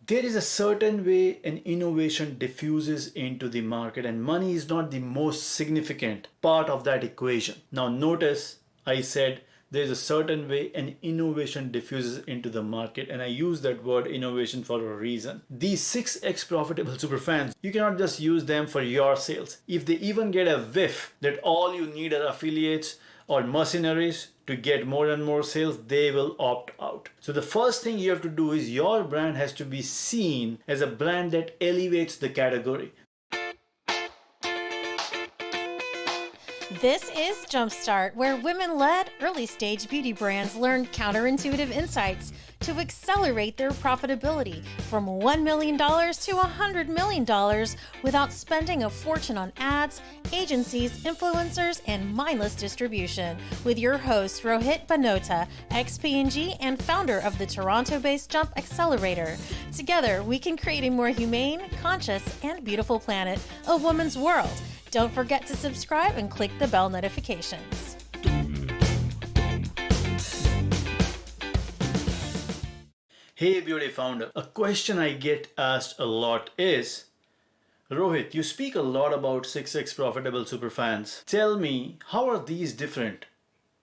There is a certain way an innovation diffuses into the market, and money is not the most significant part of that equation. Now notice I said there's a certain way an innovation diffuses into the market, and I use that word innovation for a reason. These 6x profitable superfans, you cannot just use them for your sales. If they even get a whiff that all you need are affiliates or mercenaries to get more and more sales, they will opt out. So the first thing you have to do is your brand has to be seen as a brand that elevates the category. This is Jumpstart, where women-led early-stage beauty brands learn counterintuitive insights to accelerate their profitability from $1 million to $100 million without spending a fortune on ads, agencies, influencers, and mindless distribution. With your host, Rohit Banota, ex-P&G and founder of the Toronto-based Jump Accelerator. Together, we can create a more humane, conscious, and beautiful planet, a woman's world. Don't forget to subscribe and click the bell notifications. Hey beauty founder, a question I get asked a lot is, Rohit, you speak a lot about 6x profitable superfans. Tell me, how are these different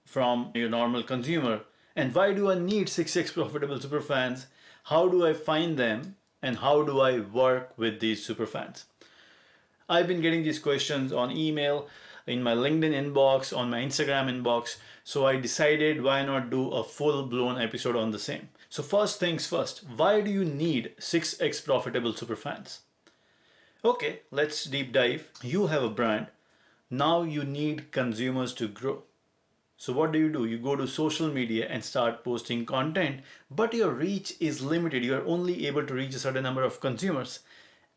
from your normal consumer? And why do I need 6x profitable superfans? How do I find them? And how do I work with these superfans? I've been getting these questions on email, in my LinkedIn inbox, on my Instagram inbox, so I decided why not do a full-blown episode on the same. So first things first, why do you need 6x profitable superfans? Okay, let's deep dive. You have a brand. Now you need consumers to grow. So what do? You go to social media and start posting content, but your reach is limited. You are only able to reach a certain number of consumers.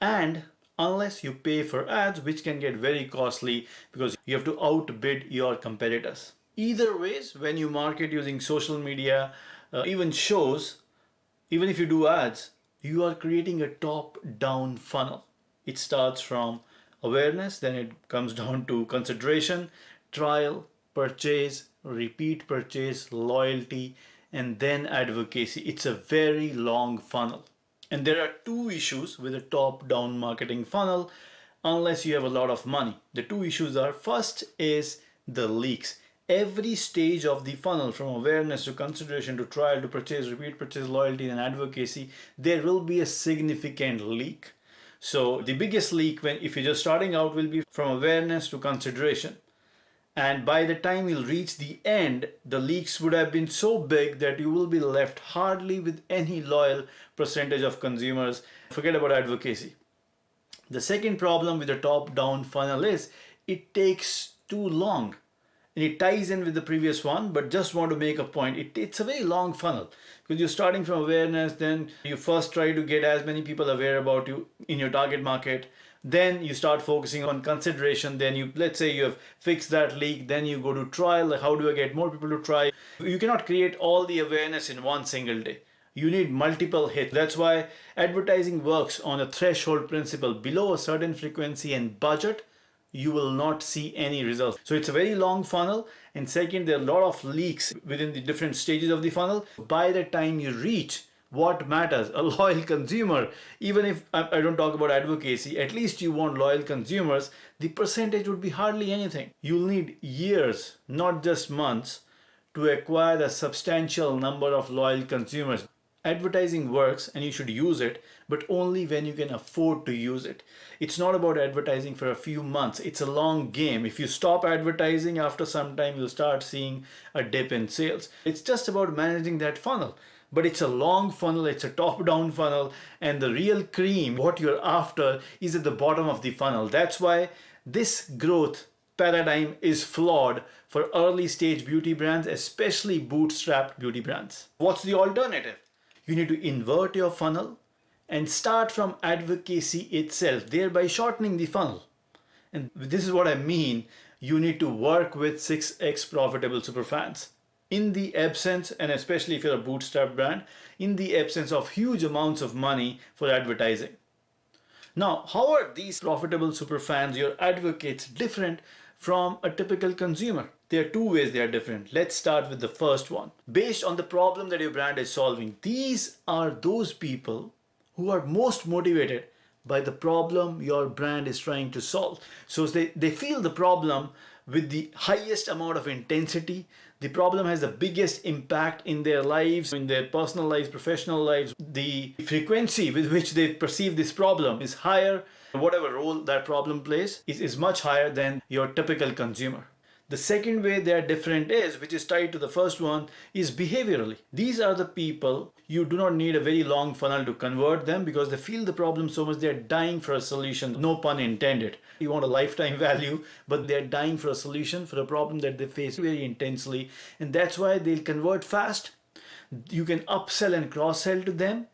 And unless you pay for ads, which can get very costly because you have to outbid your competitors. Either ways, when you market using social media, even shows, even if you do ads, you are creating a top-down funnel. It starts from awareness, then it comes down to consideration, trial, purchase, repeat purchase, loyalty, and then advocacy. It's a very long funnel. And there are two issues with a top-down marketing funnel unless you have a lot of money. The two issues are, first is the leaks. Every stage of the funnel, from awareness to consideration to trial to purchase, repeat purchase, loyalty, and advocacy, there will be a significant leak. So the biggest leak, if you're just starting out, will be from awareness to consideration. And by the time you'll reach the end, the leaks would have been so big that you will be left hardly with any loyal percentage of consumers. Forget about advocacy. The second problem with the top-down funnel is it takes too long. And it ties in with the previous one, but just want to make a point. It's a very long funnel because you're starting from awareness, then you first try to get as many people aware about you in your target market. Then you start focusing on consideration. Then let's say you have fixed that leak. Then you go to trial. Like, how do I get more people to try? You cannot create all the awareness in one single day. You need multiple hits. That's why advertising works on a threshold principle. Below a certain frequency and budget, you will not see any results. So it's a very long funnel. And second, there are a lot of leaks within the different stages of the funnel. By the time you reach what matters, a loyal consumer, even if I don't talk about advocacy, at least you want loyal consumers, the percentage would be hardly anything. You'll need years, not just months, to acquire a substantial number of loyal consumers. Advertising works and you should use it, but only when you can afford to use it. It's not about advertising for a few months. It's a long game. If you stop advertising after some time, you'll start seeing a dip in sales. It's just about managing that funnel. But it's a long funnel, it's a top-down funnel, and the real cream, what you're after, is at the bottom of the funnel. That's why this growth paradigm is flawed for early stage beauty brands, especially bootstrapped beauty brands. What's the alternative? You need to invert your funnel and start from advocacy itself, thereby shortening the funnel. And this is what I mean. You need to work with 6x profitable superfans. In the absence, and especially if you're a bootstrap brand, in the absence of huge amounts of money for advertising. Now, how are these profitable superfans, your advocates, different from a typical consumer? There are two ways they are different. Let's start with the first one. Based on the problem that your brand is solving, these are those people who are most motivated by the problem your brand is trying to solve. So they feel the problem with the highest amount of intensity. The problem has the biggest impact in their lives, in their personal lives, professional lives. The frequency with which they perceive this problem is higher. Whatever role that problem plays is much higher than your typical consumer. The second way they are different is, which is tied to the first one, is behaviorally. These are the people, you do not need a very long funnel to convert them because they feel the problem so much they are dying for a solution, no pun intended. You want a lifetime value, but they are dying for a solution for a problem that they face very intensely, and that's why they'll convert fast. You can upsell and cross-sell to them,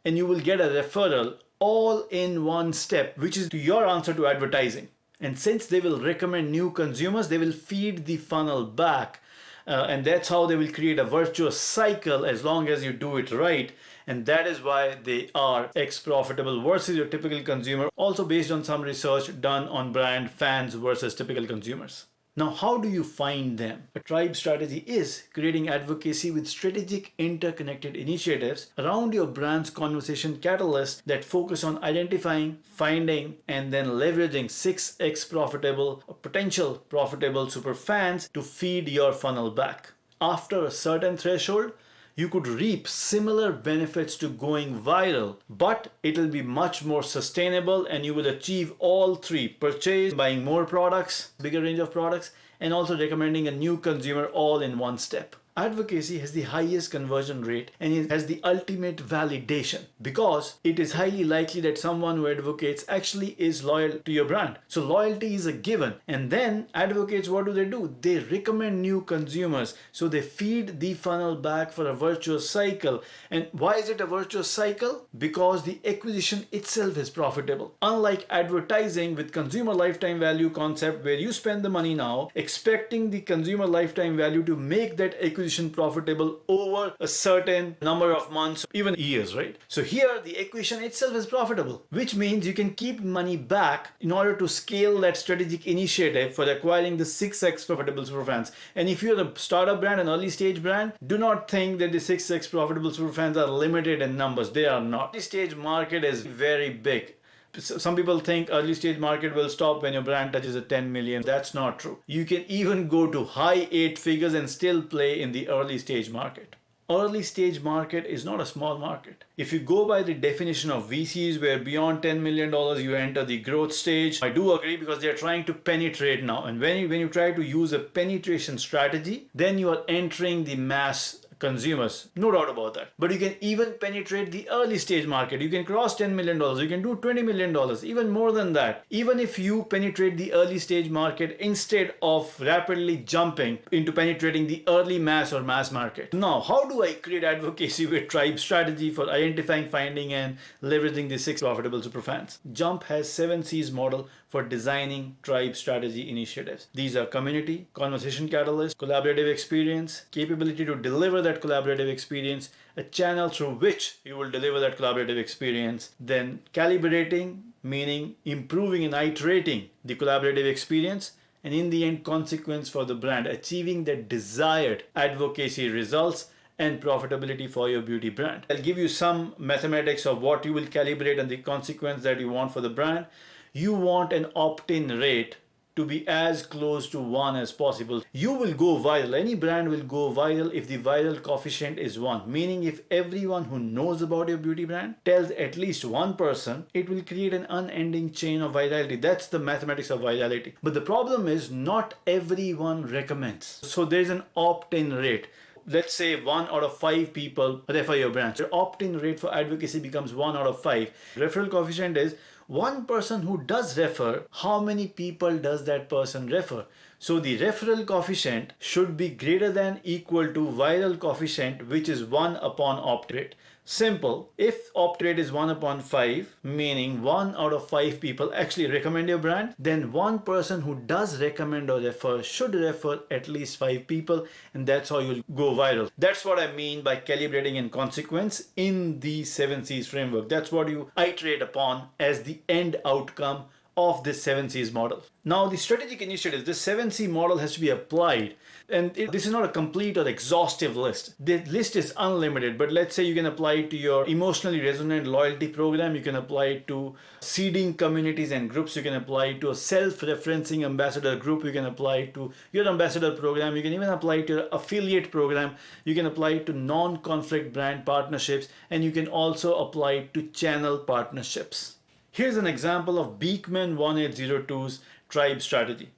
and you will get a referral all in one step, which is to your answer to advertising. And since they will recommend new consumers, they will feed the funnel back. And that's how they will create a virtuous cycle as long as you do it right. And that is why they are profitable versus your typical consumer. Also based on some research done on brand fans versus typical consumers. Now, how do you find them? A tribe strategy is creating advocacy with strategic interconnected initiatives around your brand's conversation catalyst that focus on identifying, finding, and then leveraging 6x profitable or potential profitable super fans to feed your funnel back. After a certain threshold, you could reap similar benefits to going viral, but it will be much more sustainable and you will achieve all three: purchase, buying more products, bigger range of products, and also recommending a new consumer all in one step. Advocacy has the highest conversion rate and it has the ultimate validation because it is highly likely that someone who advocates actually is loyal to your brand. So loyalty is a given. And then advocates, what do? They recommend new consumers. So they feed the funnel back for a virtuous cycle. And why is it a virtuous cycle? Because the acquisition itself is profitable. Unlike advertising with consumer lifetime value concept where you spend the money now expecting the consumer lifetime value to make that acquisition profitable over a certain number of months, even years, right? So here the acquisition itself is profitable, which means you can keep money back in order to scale that strategic initiative for acquiring the 6x profitable superfans. And if you're a startup brand, an early stage brand, do not think that the 6x profitable superfans are limited in numbers. They are not. The stage market is very big. Some people think early stage market will stop when your brand touches a 10 million. That's not true. You can even go to high 8 figures and still play in the early stage market. Early stage market is not a small market. If you go by the definition of VCs where beyond $10 million you enter the growth stage, I do agree because they're trying to penetrate now. And when you try to use a penetration strategy, then you are entering the mass consumers, no doubt about that. But you can even penetrate the early stage market. You can cross $10 million, you can do $20 million, even more than that. Even if you penetrate the early stage market instead of rapidly jumping into penetrating the early mass or mass market. Now, how do I create advocacy with tribe strategy for identifying, finding, and leveraging the 6 profitable superfans? Jump has 7 C's model for designing tribe strategy initiatives. These are community, conversation catalyst, collaborative experience, capability to deliver that collaborative experience, a channel through which you will deliver that collaborative experience, then calibrating, meaning improving and iterating the collaborative experience, and in the end, consequence for the brand, achieving the desired advocacy results and profitability for your beauty brand. I'll give you some mathematics of what you will calibrate and the consequence that you want for the brand. You want an opt-in rate to be as close to 1 as possible. You will go viral. Any brand will go viral if the viral coefficient is 1. Meaning if everyone who knows about your beauty brand tells at least one person, it will create an unending chain of virality. That's the mathematics of virality. But the problem is not everyone recommends. So there's an opt-in rate. Let's say 1 out of 5 people refer your brand. So opt-in rate for advocacy becomes 1 out of 5. Referral coefficient is one person who does refer, how many people does that person refer? So the referral coefficient should be greater than equal to viral coefficient, which is 1 upon opt rate. Simple. If opt rate is 1 upon 5, meaning 1 out of 5 people actually recommend your brand, then one person who does recommend or refer should refer at least 5 people, and that's how you'll go viral. That's what I mean by calibrating in consequence in the 7 C's framework. That's what you iterate upon as the end outcome of this 7Cs model. Now, the strategic initiatives, this 7C model has to be applied. And this is not a complete or exhaustive list. The list is unlimited, but let's say you can apply it to your emotionally resonant loyalty program. You can apply it to seeding communities and groups. You can apply it to a self-referencing ambassador group. You can apply it to your ambassador program. You can even apply it to your affiliate program. You can apply it to non-conflict brand partnerships, and you can also apply it to channel partnerships. Here's an example of Beekman 1802's tribe strategy.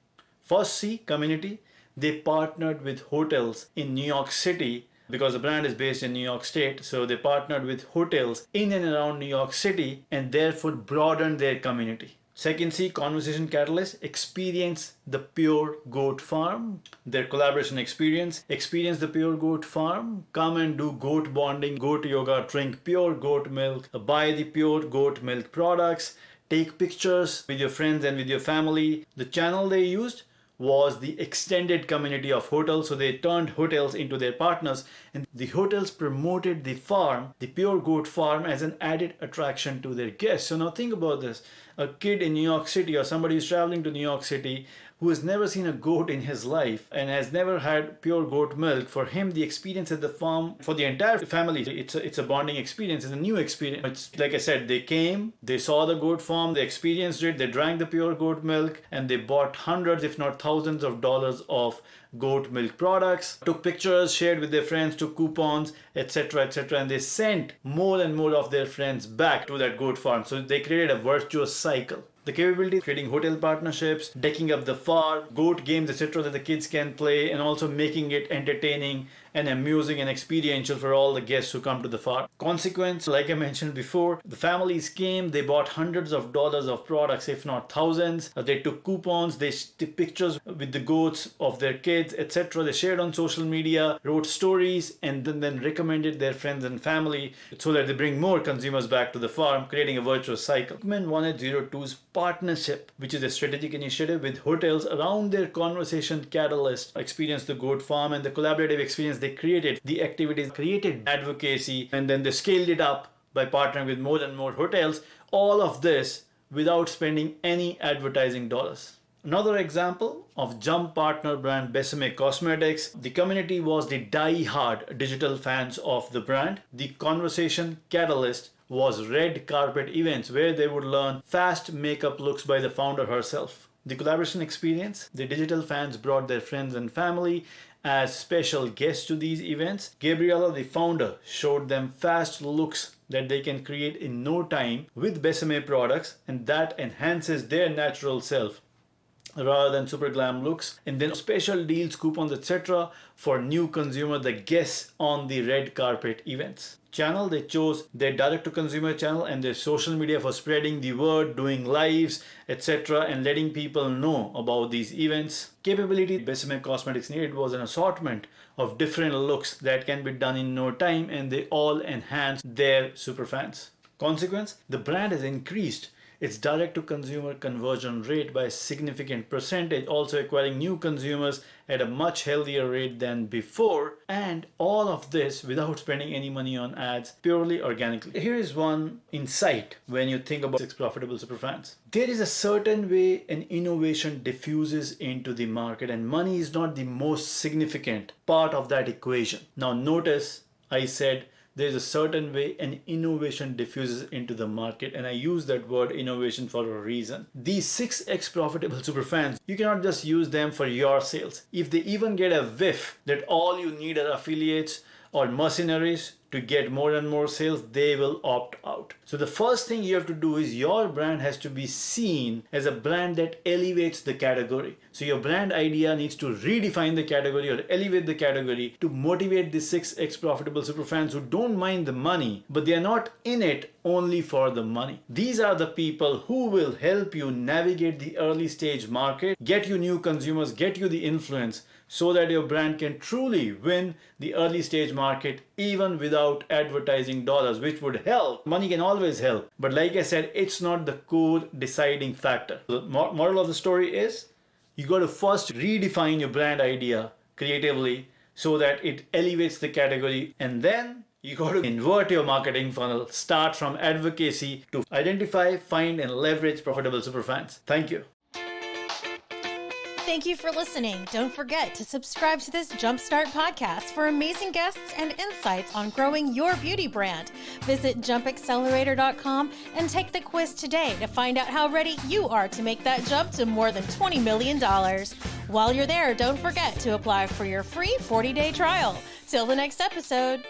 First C, community. They partnered with hotels in New York City because the brand is based in New York State. So they partnered with hotels in and around New York City and therefore broadened their community. Second C, conversation catalyst. Experience the Pure Goat Farm. Their collaboration experience the Pure Goat Farm. Come and do goat bonding, goat yoga, drink pure goat milk, buy the pure goat milk products, take pictures with your friends and with your family. The channel they used was the extended community of hotels. So they turned hotels into their partners, and the hotels promoted the farm, the Pure Goat Farm, as an added attraction to their guests. So now think about this. A kid in New York City or somebody who's traveling to New York City who has never seen a goat in his life and has never had pure goat milk, for him the experience at the farm, for the entire family, it's a bonding experience. It's a new experience. It's like I said, they came, they saw the goat farm, they experienced it, they drank the pure goat milk, and they bought hundreds if not thousands of dollars of goat milk products, took pictures, shared with their friends, took coupons, etc., etc., and they sent more and more of their friends back to that goat farm. So they created a virtuous cycle. The capability of creating hotel partnerships, decking up the farm, goat games, etc., that the kids can play, and also making it entertaining and amusing and experiential for all the guests who come to the farm. Consequence, like I mentioned before, the families came, they bought hundreds of dollars of products, if not thousands. They took coupons, they took pictures with the goats of their kids, etc. They shared on social media, wrote stories, and then recommended their friends and family so that they bring more consumers back to the farm, creating a virtuous cycle. Beekman 1802's partnership, which is a strategic initiative with hotels around their conversation catalyst, experience the goat farm, and the collaborative experience they created, the activities created advocacy, and then they scaled it up by partnering with more and more hotels. All of this without spending any advertising dollars. Another example of Jump partner brand Besame Cosmetics. The community was the die-hard digital fans of the brand. The conversation catalyst was red carpet events where they would learn fast makeup looks by the founder herself. The collaboration experience, the digital fans brought their friends and family as special guests to these events. Gabriella, the founder, showed them fast looks that they can create in no time with Besame products, and that enhances their natural self rather than super glam looks. And then special deals, coupons, etc. for new consumer, the guests on the red carpet events. Channel, they chose their direct to consumer channel and their social media for spreading the word, doing lives, etc., and letting people know about these events. Capability Besame Cosmetics needed was an assortment of different looks that can be done in no time, and they all enhance their superfans. Consequence, the brand has increased its direct-to-consumer conversion rate by a significant percentage, also acquiring new consumers at a much healthier rate than before, and all of this without spending any money on ads, purely organically. Here is one insight when you think about 6 profitable superfans. There is a certain way an innovation diffuses into the market, and money is not the most significant part of that equation. Now notice I said there's a certain way an innovation diffuses into the market, and I use that word innovation for a reason. These 6x profitable superfans, you cannot just use them for your sales. If they even get a whiff that all you need are affiliates or mercenaries to get more and more sales, they will opt out. So the first thing you have to do is your brand has to be seen as a brand that elevates the category. So your brand idea needs to redefine the category or elevate the category to motivate the 6x profitable superfans who don't mind the money, but they are not in it only for the money. These are the people who will help you navigate the early stage market, get you new consumers, get you the influence, so that your brand can truly win the early stage market even without advertising dollars, which would help. Money can always help, but like I said, it's not the core deciding factor. The moral of the story is you got to first redefine your brand idea creatively so that it elevates the category, and then You got to invert your marketing funnel. Start from advocacy to identify, find, and leverage profitable superfans. Thank you. Thank you for listening. Don't forget to subscribe to this Jumpstart podcast for amazing guests and insights on growing your beauty brand. Visit jumpaccelerator.com and take the quiz today to find out how ready you are to make that jump to more than $20 million. While you're there, don't forget to apply for your free 40-day trial. Till the next episode.